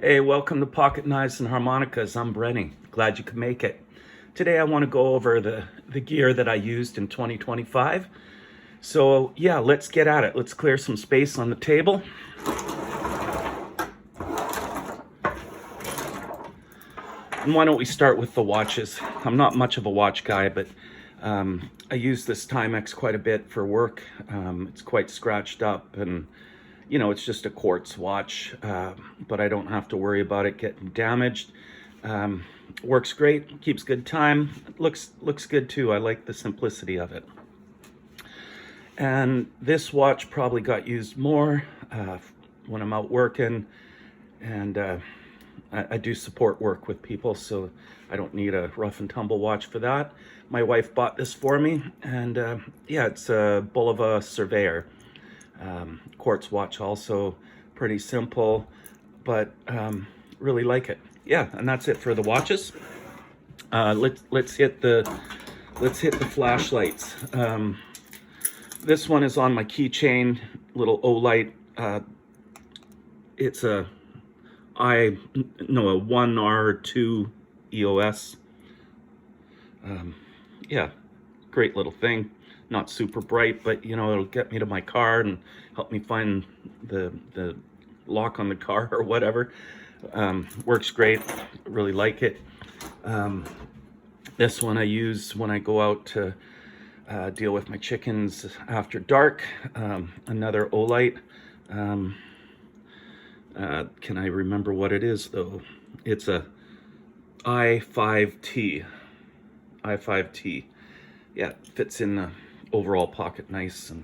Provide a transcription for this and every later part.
Hey, welcome to Pocket Knives and Harmonicas. I'm Brenny. Glad you could make it. Today I want to go over the gear that I used in 2025. So yeah, let's get at it. Let's clear some space on the table. And why don't we start with the watches? I'm not much of a watch guy, but I use this Timex quite a bit for work. It's quite scratched up and you know, it's just a quartz watch, but I don't have to worry about it getting damaged. Works great, keeps good time, looks good too. I like the simplicity of it. And this watch probably got used more when I'm out working, and I do support work with people, so I don't need a rough and tumble watch for that. My wife bought this for me, and yeah, it's a Bulova Surveyor. Quartz watch, also pretty simple, but really like it. Yeah, and that's it for the watches. Let's hit the flashlights. This one is on my keychain, little O-light. It's a 1R2 EOS. Yeah, great little thing. Not super bright, but you know, it'll get me to my car and help me find the lock on the car or whatever. Works great, really like it. This one I use when I go out to deal with my chickens after dark. Another Olight. Can I remember what it is though? It's a i5T. Yeah, fits in the overall pocket nice and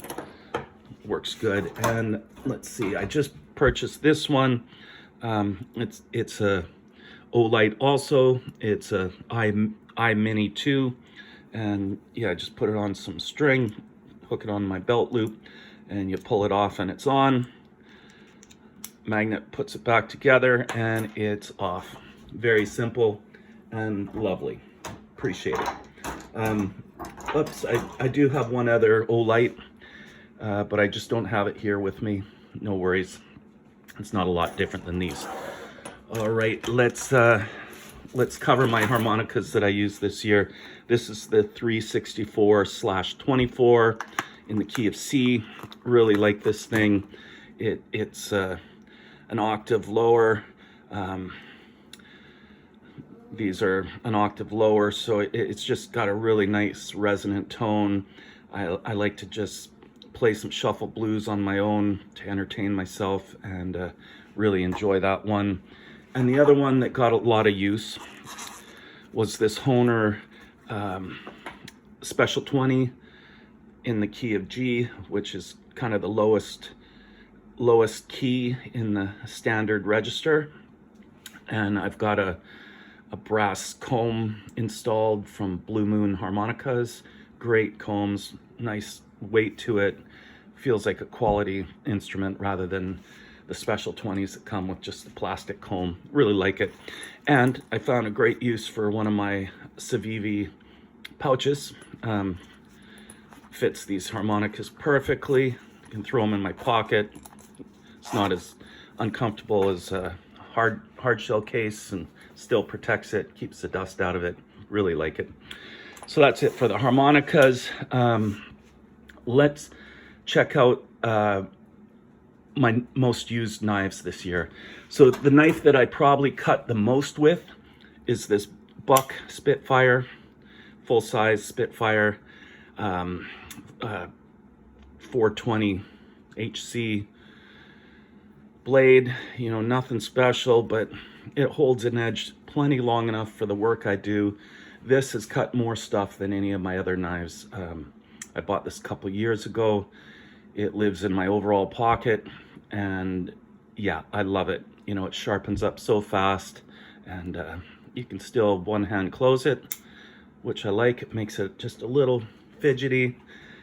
works good. And let's see, I just purchased this one. It's a Olight also. It's a iMini 2, and yeah, I just put it on some string, hook it on my belt loop, and you pull it off and it's on. Magnet puts it back together and it's off. Very simple and lovely. Appreciate it. Oops, I do have one other Olight, but I just don't have it here with me. No worries. It's not a lot different than these. All right, let's cover my harmonicas that I used this year. This is the 364/24 in the key of C. Really like this thing. It's an octave lower. These are an octave lower, so it's just got a really nice resonant tone. I like to just play some shuffle blues on my own to entertain myself, and really enjoy that one. And the other one that got a lot of use was this Hohner Special 20 in the key of G, which is kind of the lowest key in the standard register. And I've got a brass comb installed from Blue Moon Harmonicas. Great combs, nice weight to it. Feels like a quality instrument rather than the Special 20s that come with just the plastic comb. Really like it. And I found a great use for one of my Civivi pouches. Fits these harmonicas perfectly. I can throw them in my pocket. It's not as uncomfortable as a hard shell case, and still protects it, keeps the dust out of it. Really like it. So that's it for the harmonicas. Let's check out my most used knives this year. So the knife that I probably cut the most with is this Buck Spitfire, full-size Spitfire, 420 HC blade. You know, nothing special, but it holds an edge plenty long enough for the work I do. This has cut more stuff than any of my other knives. I bought this a couple years ago. It lives in my overall pocket, and yeah, I love it. You know, it sharpens up so fast, and you can still one hand close it, which I like. It makes it just a little fidgety,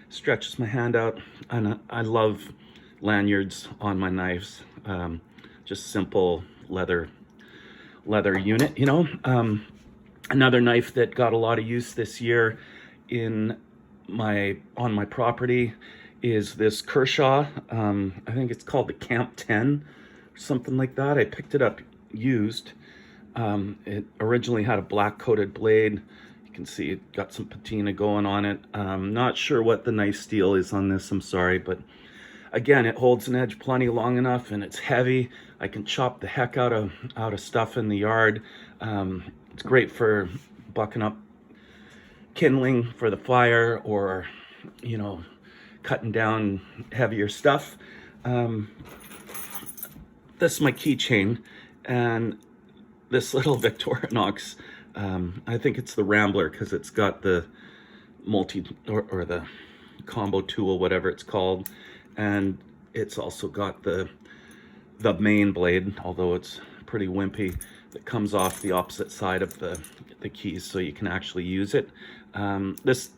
stretches my hand out, and I love lanyards on my knives. Just simple leather unit, you know. Another knife that got a lot of use this year on my property is this Kershaw. I think it's called the Camp 10, something like that. I picked it up used. It originally had a black coated blade. You can see it got some patina going on it. Not sure what the knife steel is on this, I'm sorry, but again, it holds an edge plenty long enough, and it's heavy. I can chop the heck out of stuff in the yard. It's great for bucking up kindling for the fire, or cutting down heavier stuff. This is my keychain, and this little Victorinox, I think it's the Rambler, because it's got the or the combo tool, whatever it's called, and it's also got the main blade, although it's pretty wimpy, that comes off the opposite side of the keys, so you can actually use it. This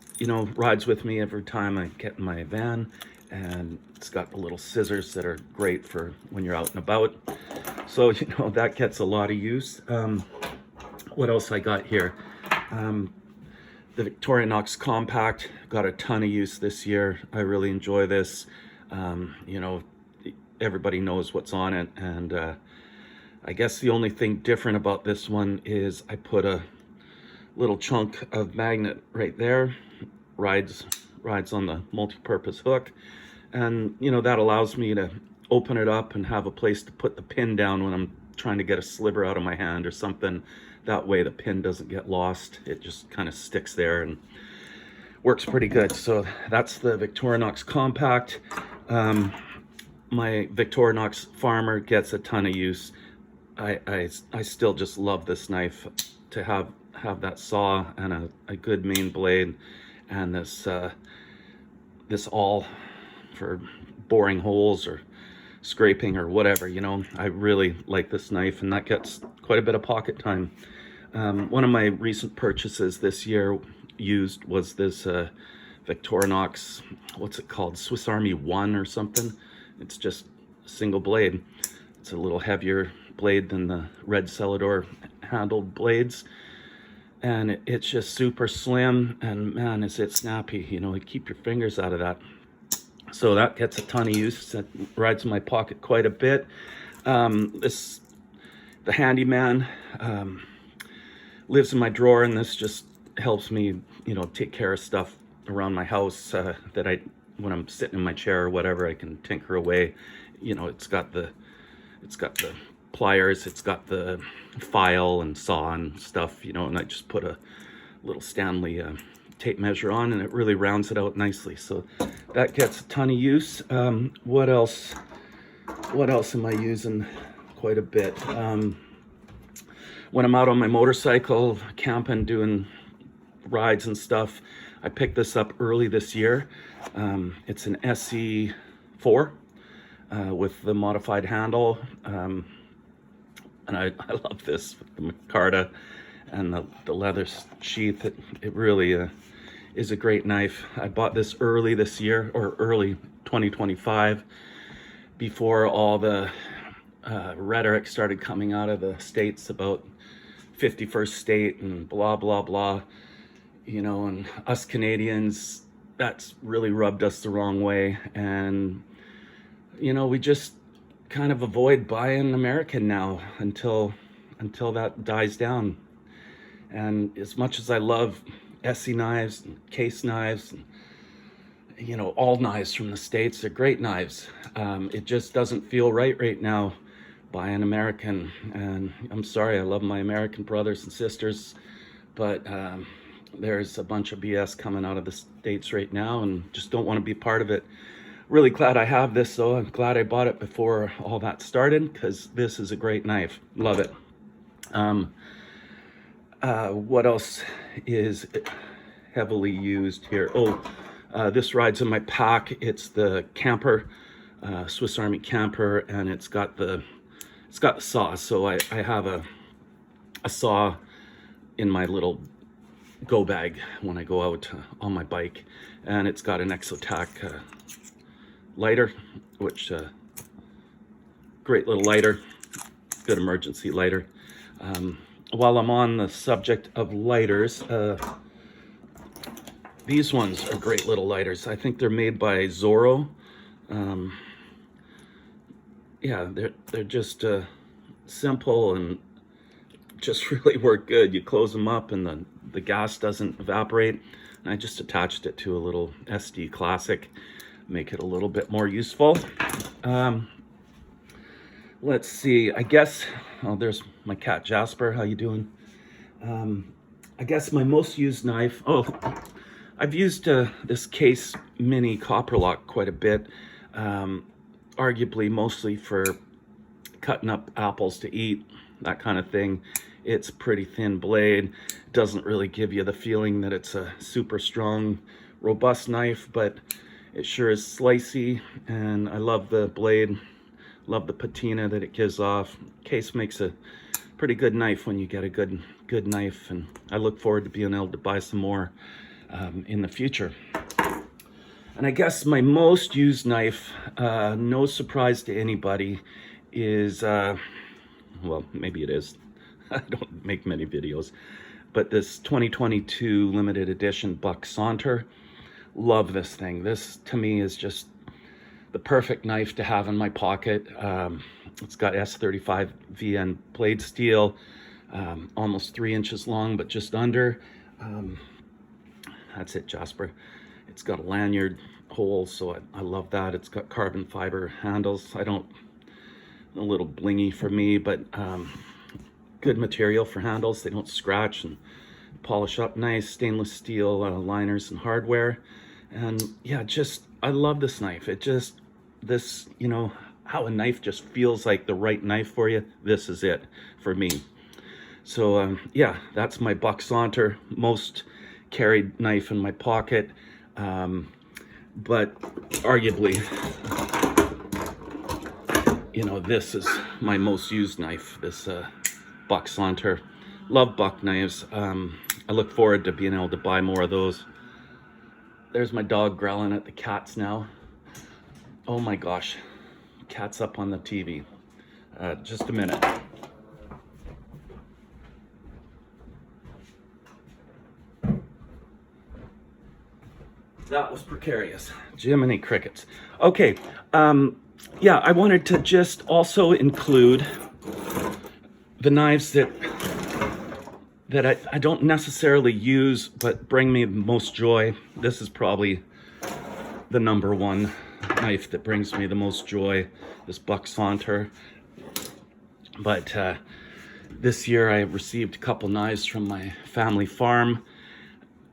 rides with me every time I get in my van, and it's got the little scissors that are great for when you're out and about. So that gets a lot of use. What else I got here? The Victorinox Compact got a ton of use this year. I really enjoy this. Everybody knows what's on it, and I guess the only thing different about this one is I put a little chunk of magnet right there, rides on the multi-purpose hook, and that allows me to open it up and have a place to put the pin down when I'm trying to get a sliver out of my hand or something. That way the pin doesn't get lost. It just kind of sticks there and works pretty good. So that's the Victorinox Compact. My Victorinox Farmer gets a ton of use. I still just love this knife. To have that saw and a good main blade, and this awl for boring holes or scraping or whatever. I really like this knife, and that gets quite a bit of pocket time. One of my recent purchases this year used was this Victorinox, what's it called, Swiss Army 1 or something. It's just a single blade. It's a little heavier blade than the red Celador handled blades, and it's just super slim, and man, is it snappy. Keep your fingers out of that. So that gets a ton of use. That rides in my pocket quite a bit. The Handyman lives in my drawer, and this just helps me take care of stuff around my house that when I'm sitting in my chair or whatever, I can tinker away. It's got the pliers, it's got the file and saw and stuff, and I just put a little Stanley tape measure on, and it really rounds it out nicely. So that gets a ton of use. What else am I using quite a bit? When I'm out on my motorcycle, camping, doing rides and stuff, I picked this up early this year. It's an SE4 with the modified handle, and I love this with the micarta and the leather sheath. It really is a great knife. I bought this early this year, or early 2025, before all the rhetoric started coming out of the States about 51st state and blah, blah, blah. And us Canadians, that's really rubbed us the wrong way. And, we just kind of avoid buying American now until that dies down. And as much as I love Essie knives and case knives, and, all knives from the States, they're great knives. It just doesn't feel right now buying American. And I'm sorry, I love my American brothers and sisters, but there's a bunch of BS coming out of the States right now, and just don't want to be part of it. Really glad I have this, though. I'm glad I bought it before all that started, because this is a great knife. Love it. What else is heavily used here? This rides in my pack. It's the Camper, Swiss Army Camper, and it's got the saw. So I have a saw in my little go bag when I go out on my bike, and it's got an Exotac lighter, which great little lighter, good emergency lighter. While I'm on the subject of lighters, these ones are great little lighters. I think they're made by Zorro. Yeah, they're just simple and just really work good. You close them up and the gas doesn't evaporate. And I just attached it to a little SD Classic, make it a little bit more useful. Let's see, I guess, oh, there's my cat Jasper, how you doing? I guess my most used knife, I've used this Case Mini Copper Lock quite a bit, arguably mostly for cutting up apples to eat, that kind of thing. It's a pretty thin blade, doesn't really give you the feeling that it's a super strong, robust knife, but it sure is slicey, and I love the blade, love the patina that it gives off. Case makes a pretty good knife when you get a good knife, and I look forward to being able to buy some more in the future. And I guess my most used knife, no surprise to anybody, is, well, maybe it is. I don't make many videos, but this 2022 limited edition Buck Saunter. Love this thing. This to me is just the perfect knife to have in my pocket. It's got S35 VN blade steel, almost 3 inches long, but just under. That's it, Jasper. It's got a lanyard hole, so I love that. It's got carbon fiber handles. A little blingy for me, but good material for handles. They don't scratch and polish up nice. Stainless steel liners and hardware. And yeah, I love this knife. You know, how a knife just feels like the right knife for you. This is it for me. So yeah, that's my Buck Saunter, most carried knife in my pocket. But arguably, you know, this is my most used knife, this Buck Saunter. Love Buck knives. I look forward to being able to buy more of those. There's my dog growling at the cats now. Oh my gosh, cat's up on the TV. Just a minute. That was precarious. Jiminy crickets. Okay, yeah, I wanted to just also include the knives that I don't necessarily use, but bring me the most joy. This is probably the number one knife that brings me the most joy, this Buck Saunter. But this year I received a couple knives from my family farm,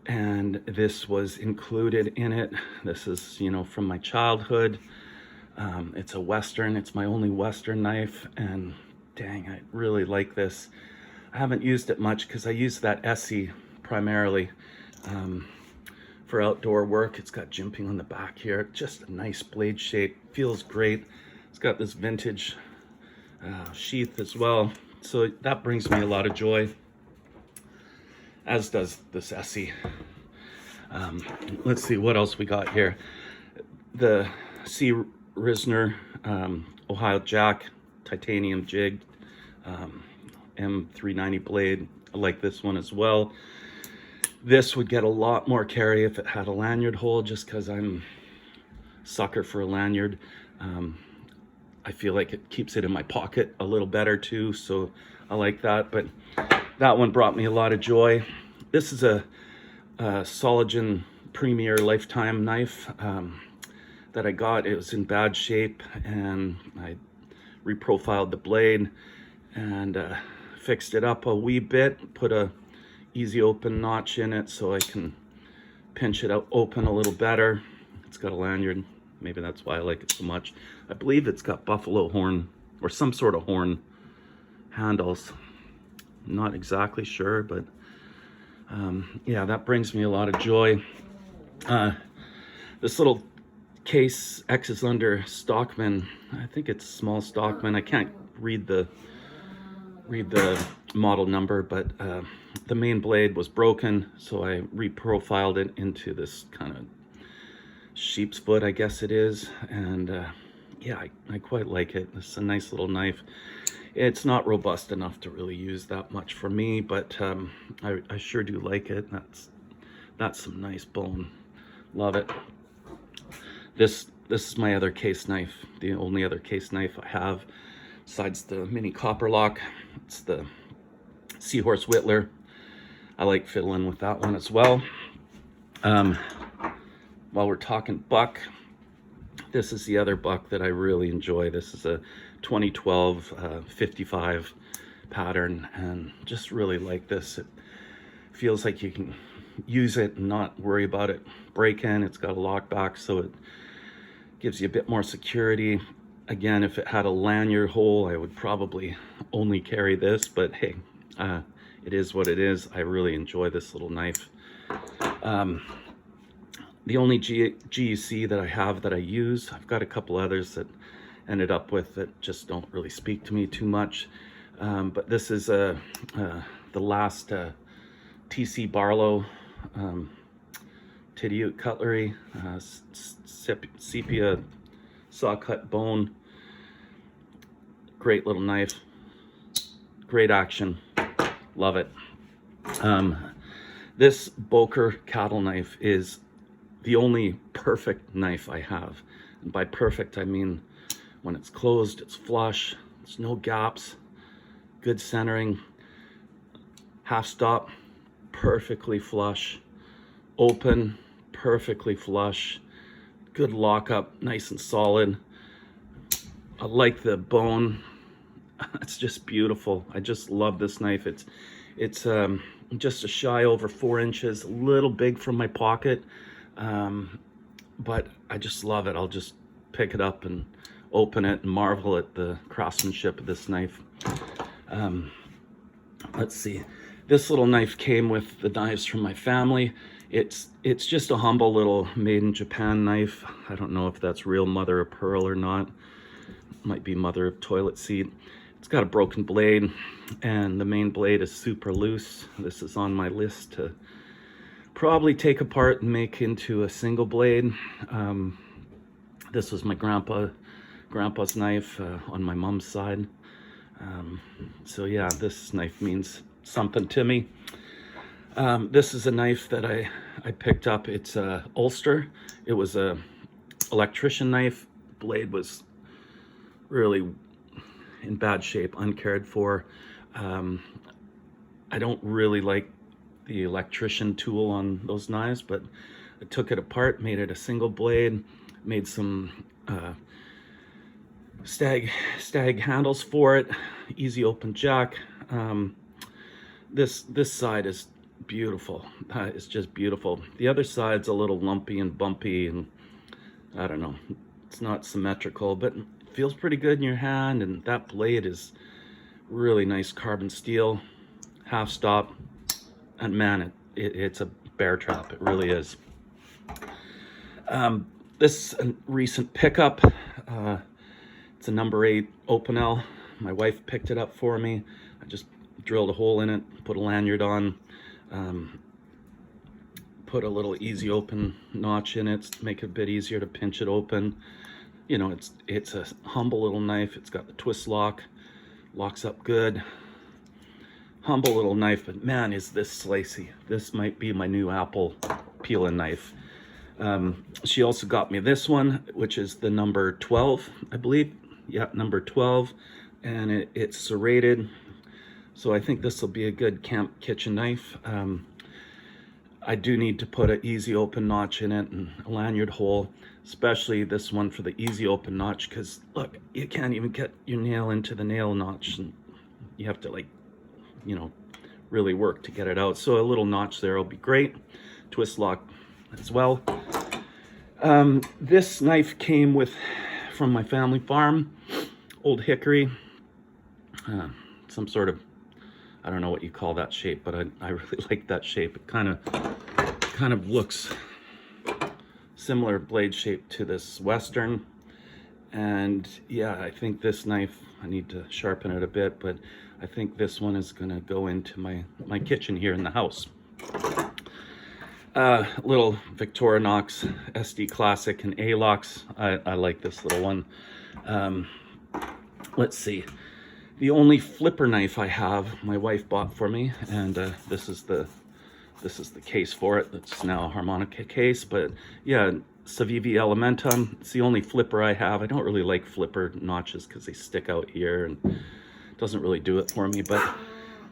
and this was included in it. This is, you know, from my childhood. It's a Western. It's my only Western knife, and dang, I really like this. I haven't used it much because I use that Essie primarily for outdoor work. It's got jimping on the back here. Just a nice blade shape. Feels great. It's got this vintage sheath as well. So that brings me a lot of joy, as does this Essie. Let's see what else we got here. The C. Risner Ohio Jack titanium jig, M390 blade. I like this one as well. This would get a lot more carry if it had a lanyard hole, just because I'm a sucker for a lanyard. I feel like it keeps it in my pocket a little better too, so I like that. But that one brought me a lot of joy. This is a Soligen Premier Lifetime knife that I got. It was in bad shape, and I reprofiled the blade and fixed it up a wee bit, put a easy open notch in it so I can pinch it out open a little better. It's got a lanyard. Maybe that's why I like it so much. I believe it's got buffalo horn or some sort of horn handles. I'm not exactly sure, but yeah, that brings me a lot of joy. This little case X is under Stockman. I think it's small Stockman. I can't read the model number, but the main blade was broken, so I reprofiled it into this kind of sheep's foot, I guess it is. And yeah, I quite like it. It's a nice little knife. It's not robust enough to really use that much for me, but I sure do like it. That's some nice bone. Love it. This is my other case knife, the only other case knife I have. Besides the mini copper lock, it's the Seahorse Whittler. I like fiddling with that one as well. While we're talking Buck, this is the other Buck that I really enjoy. This is a 2012 55 pattern, and just really like this. It feels like you can use it and not worry about it breaking. It's got a lock back, so it gives you a bit more security. Again, if it had a lanyard hole, I would probably only carry this, but hey, it is what it is. I really enjoy this little knife. The only GUC that I have that I use, I've got a couple others that ended up with that just don't really speak to me too much. But this is the last TC Barlow Tidiute cutlery, sepia saw cut bone. Great little knife, great action, love it. This Boker cattle knife is the only perfect knife I have. And by perfect, I mean when it's closed, it's flush, there's no gaps, good centering, half stop, perfectly flush, open, perfectly flush, good lockup, nice and solid. I like the bone. It's just beautiful. I just love this knife. It's just a shy over 4 inches, a little big from my pocket, but I just love it. I'll just pick it up and open it and marvel at the craftsmanship of this knife. Let's see. This little knife came with the knives from my family. It's just a humble little made in Japan knife. I don't know if that's real mother of pearl or not. Might be mother of toilet seat. It's got a broken blade, and the main blade is super loose. This is on my list to probably take apart and make into a single blade. This was my grandpa's knife on my mom's side. So yeah, this knife means something to me. This is a knife that I picked up. It's a Ulster. It was a electrician knife. Blade was really in bad shape, uncared for. I don't really like the electrician tool on those knives, but I took it apart, made it a single blade, made some stag handles for it, easy open jack. This side is beautiful. It's just beautiful. The other side's a little lumpy and bumpy, and I don't know, it's not symmetrical, but it feels pretty good in your hand. And that blade is really nice carbon steel, half stop, and man, it's a bear trap. It really is. This is a recent pickup. It's a number 8 Opinel. My wife picked it up for me. I just drilled a hole in it, put a lanyard on, put a little easy open notch in it to make it a bit easier to pinch it open. You know, it's a humble little knife. It's got the twist lock, locks up good. Humble little knife, but man, is this slicey. This might be my new apple peeling knife. She also got me this one, which is the number 12, I believe. Yeah, number 12, and it's serrated. So I think this will be a good camp kitchen knife. I do need to put an easy open notch in it and a lanyard hole, especially this one for the easy open notch, because look, you can't even get your nail into the nail notch, and you have to, like, you know, really work to get it out. So a little notch there will be great. Twist lock as well. This knife came from my family farm, old hickory, some sort of, I don't know what you call that shape, but I really like that shape. It kind of looks similar blade shape to this Western. And yeah, I think this knife, I need to sharpen it a bit, but I think this one is gonna go into my kitchen here in the house. Little Victorinox SD Classic and A-Locks. I like this little one. Let's see. The only flipper knife I have, my wife bought for me, and this is the case for it. It's now a harmonica case, but yeah, Civivi Elementum. It's the only flipper I have. I don't really like flipper notches because they stick out here and it doesn't really do it for me, but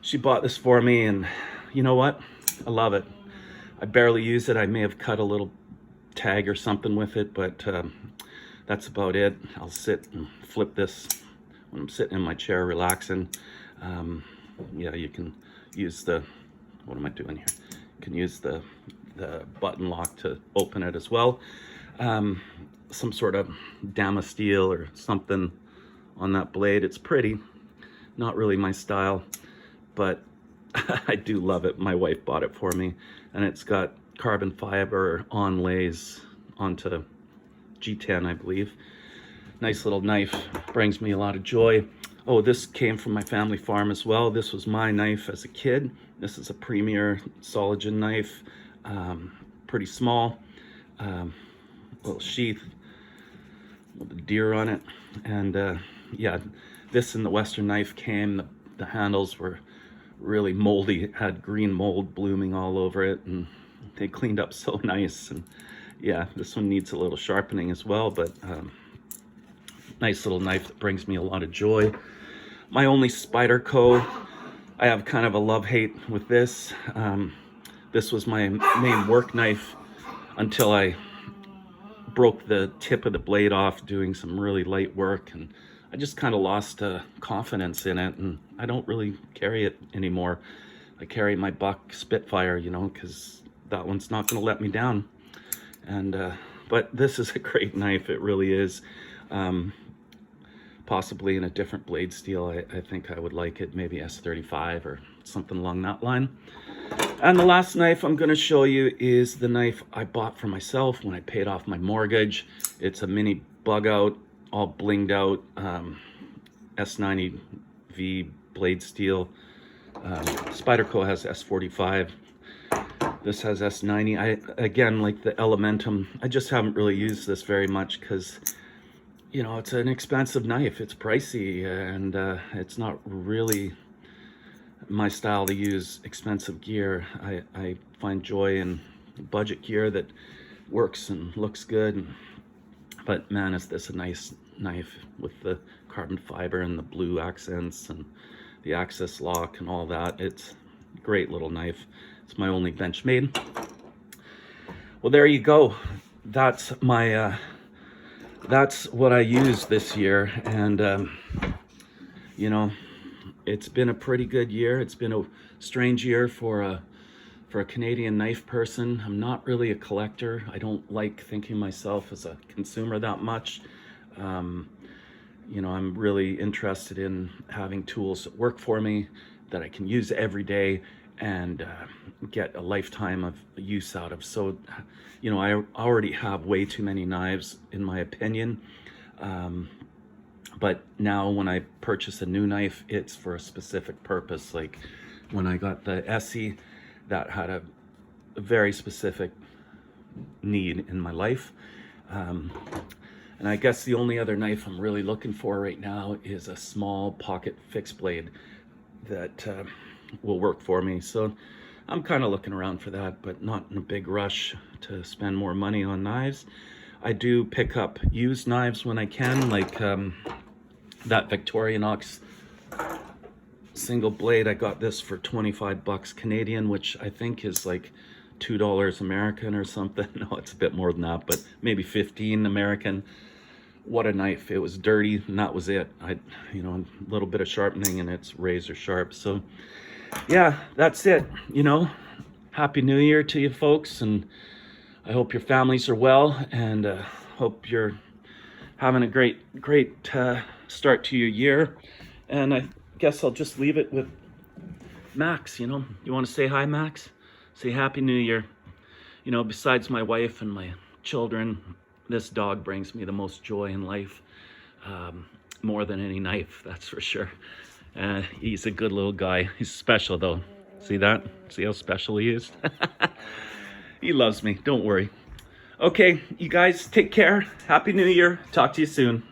she bought this for me, and you know what? I love it. I barely use it. I may have cut a little tag or something with it, but that's about it. I'll sit and flip this when I'm sitting in my chair relaxing. Yeah, you can use the, what am I doing here? You can use the button lock to open it as well. Some sort of dama steel or something on that blade. It's pretty, not really my style, but I do love it. My wife bought it for me, and it's got carbon fiber onlays onto G10, I believe. Nice little knife, brings me a lot of joy. Oh, this came from my family farm as well. This was my knife as a kid. This is a Premier Soligen knife, pretty small, little sheath with a deer on it. And yeah, this and the Western knife came, the handles were really moldy. It had green mold blooming all over it, and they cleaned up so nice. And yeah, this one needs a little sharpening as well, but nice little knife that brings me a lot of joy. My only Spyderco, I have kind of a love-hate with this. This was my main work knife until I broke the tip of the blade off doing some really light work, and I just kind of lost confidence in it, and I don't really carry it anymore. I carry my Buck Spitfire, you know, because that one's not going to let me down. And but this is a great knife, it really is. Possibly in a different blade steel, I think I would like it, maybe S35 or something along that line. And the last knife I'm going to show you is the knife I bought for myself when I paid off my mortgage. It's a mini bug out, all blinged out, S90V blade steel. Spyderco has S45. This has S90. Again, like the Elementum, I just haven't really used this very much because, you know, it's an expensive knife. It's pricey, and it's not really my style to use expensive gear. I find joy in budget gear that works and looks good. But man, is this a nice knife with the carbon fiber and the blue accents and the access lock and all that. It's a great little knife. It's my only Benchmade. Well, there you go. That's my that's what I used this year, and you know, it's been a pretty good year. It's been a strange year for a Canadian knife person. I'm not really a collector. I don't like thinking myself as a consumer that much. You know, I'm really interested in having tools that work for me, that I can use every day and get a lifetime of use out of. So, you know, I already have way too many knives, in my opinion. But now when I purchase a new knife, it's for a specific purpose. Like when I got the Essie, that had a very specific need in my life. And I guess the only other knife I'm really looking for right now is a small pocket fixed blade that will work for me. So I'm kind of looking around for that, but not in a big rush to spend more money on knives. I do pick up used knives when I can, like that Victorinox single blade. I got this for 25 bucks Canadian, which I think is like $2 American or something. No, it's a bit more than that, but maybe 15 American. What a knife. It was dirty, and that was it. You know, a little bit of sharpening and it's razor sharp. So yeah, that's it. You know, Happy New Year to you folks, and I hope your families are well, and hope you're having a great start to your year. And I guess I'll just leave it with Max. You know, you want to say hi, Max? Say Happy New Year. You know, besides my wife and my children, this dog brings me the most joy in life, more than any knife, that's for sure. He's a good little guy. He's special though. See that? See how special he is? He loves me, don't worry. Okay, you guys take care. Happy New Year. Talk to you soon.